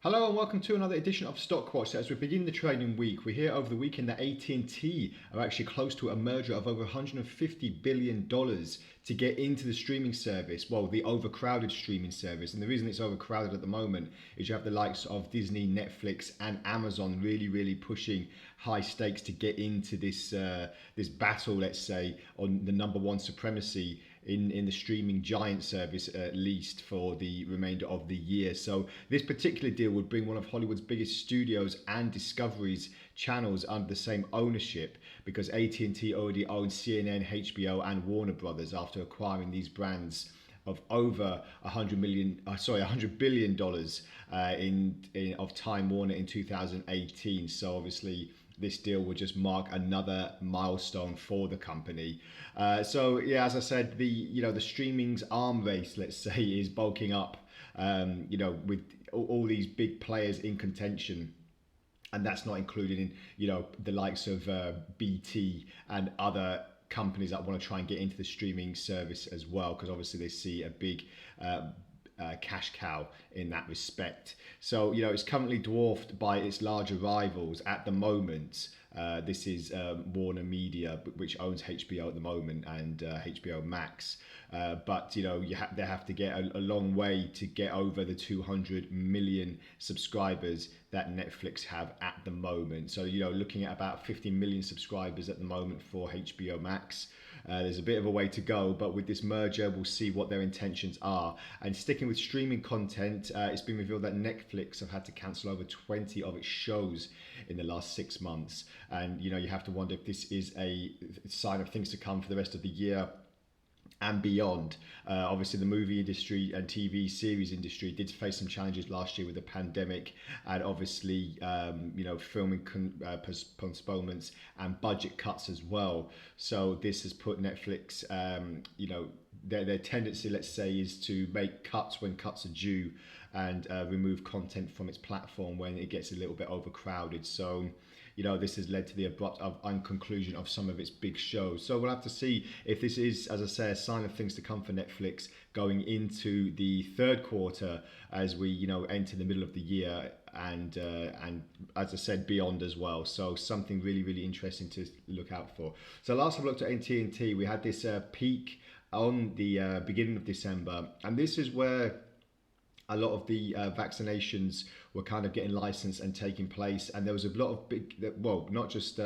Hello and welcome to another edition of Stockwatch. So as we begin the trading week, we hear over the weekend that AT&T are actually close to a merger of over $150 billion to get into the streaming service, well, the overcrowded streaming service. And the reason it's overcrowded at the moment is you have the likes of Disney, Netflix and Amazon really pushing high stakes to get into this battle, let's say, on the number one supremacy in the streaming giant service, at least for the remainder of the year. So this particular deal would bring one of Hollywood's biggest studios and Discovery's channels under the same ownership, because AT&T already owns CNN, HBO and Warner Brothers after acquiring these brands of over $100 billion of Time Warner in 2018. So obviously this deal would just mark another milestone for the company. So yeah, as I said, the streaming's arm race, let's say, is bulking up. With all these big players in contention. And that's not included in, the likes of BT and other companies that want to try and get into the streaming service as well, because obviously they see a big cash cow in that respect. So, it's currently dwarfed by its larger rivals at the moment. This is Warner Media, which owns HBO at the moment, and HBO Max. But they have to get a long way to get over the 200 million subscribers that Netflix have at the moment. So looking at about 50 million subscribers at the moment for HBO Max. There's a bit of a way to go, but with this merger, we'll see what their intentions are. And sticking with streaming content, it's been revealed that Netflix have had to cancel over 20 of its shows in the last 6 months. And you have to wonder if this is a sign of things to come for the rest of the year and beyond. Obviously the movie industry and TV series industry did face some challenges last year with the pandemic, and obviously filming postponements and budget cuts as well. So this has put Netflix, their tendency, let's say, is to make cuts when cuts are due, and remove content from its platform when it gets a little bit overcrowded. So this has led to the abrupt conclusion of some of its big shows. So we'll have to see if this is, as I say, a sign of things to come for Netflix going into the third quarter, as we enter the middle of the year, and as I said, beyond as well. So something really interesting to look out for. So last time I looked at AT&T, we had this peak on the beginning of December, and this is where a lot of the vaccinations were kind of getting licensed and taking place, and there was a lot of big, well, not just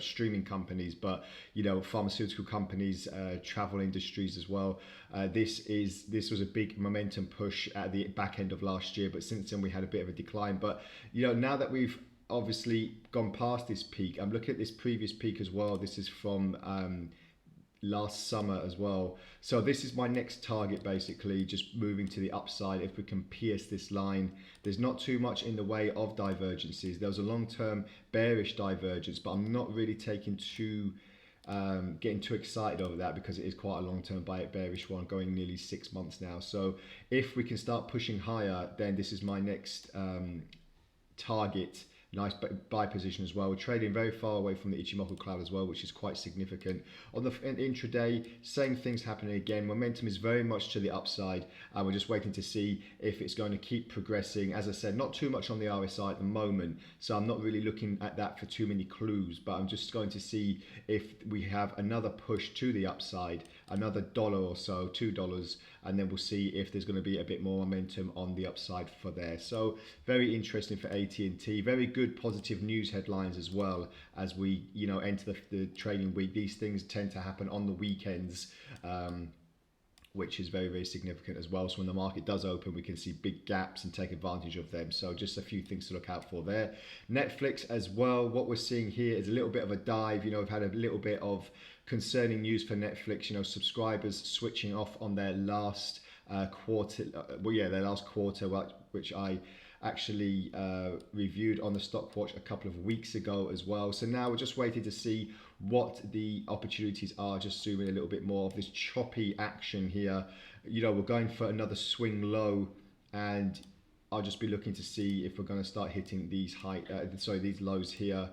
streaming companies, but pharmaceutical companies, travel industries as well. This was a big momentum push at the back end of last year, but since then we had a bit of a decline. But now that we've obviously gone past this peak, I'm looking at this previous peak as well. This is from last summer as well. So this is my next target, basically, just moving to the upside. If we can pierce this line, there's not too much in the way of divergences. There was a long-term bearish divergence, but I'm not really getting too excited over that, because it is quite a long-term bearish one, going nearly 6 months now. So if we can start pushing higher, then this is my next target. Nice buy position as well. We're trading very far away from the Ichimoku cloud as well, which is quite significant. On the intraday, same things happening again. Momentum is very much to the upside, and we're just waiting to see if it's going to keep progressing. As I said, not too much on the RSI at the moment, so I'm not really looking at that for too many clues, but I'm just going to see if we have another push to the upside, another dollar or so, $2, and then we'll see if there's going to be a bit more momentum on the upside for there. So very interesting for AT&T. Very good positive news headlines as well as we enter the trading week. These things tend to happen on the weekends, which is very significant as well. So when the market does open, we can see big gaps and take advantage of them. So just a few things to look out for there. Netflix as well, what we're seeing here is a little bit of a dive. We've had a little bit of concerning news for Netflix, subscribers switching off on their last quarter, their last quarter, which I actually reviewed on the Stockwatch a couple of weeks ago as well. So now we're just waiting to see what the opportunities are. Just zooming a little bit more of this choppy action here. We're going for another swing low, and I'll just be looking to see if we're going to start hitting these these lows here.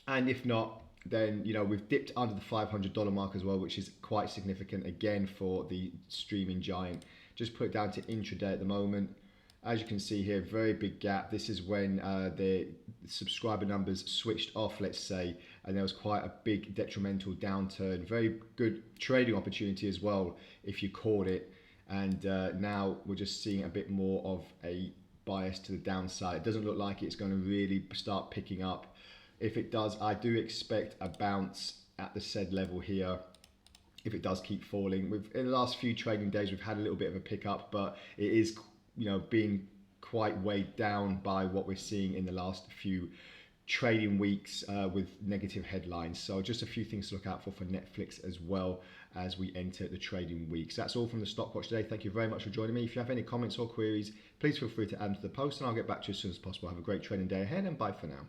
And if not, then we've dipped under the $500 mark as well, which is quite significant again for the streaming giant. Just put it down to intraday at the moment. As you can see here, very big gap. This is when the subscriber numbers switched off, let's say, and there was quite a big detrimental downturn. Very good trading opportunity as well if you caught it. And now we're just seeing a bit more of a bias to the downside. It doesn't look like it's going to really start picking up. If it does, I do expect a bounce at the said level here. If it does keep falling, in the last few trading days, we've had a little bit of a pickup, but it is, being quite weighed down by what we're seeing in the last few trading weeks with negative headlines. So just a few things to look out for Netflix as well as we enter the trading weeks. That's all from the Stock Watch today. Thank you very much for joining me. If you have any comments or queries, please feel free to add them to the post and I'll get back to you as soon as possible. Have a great trading day ahead and bye for now.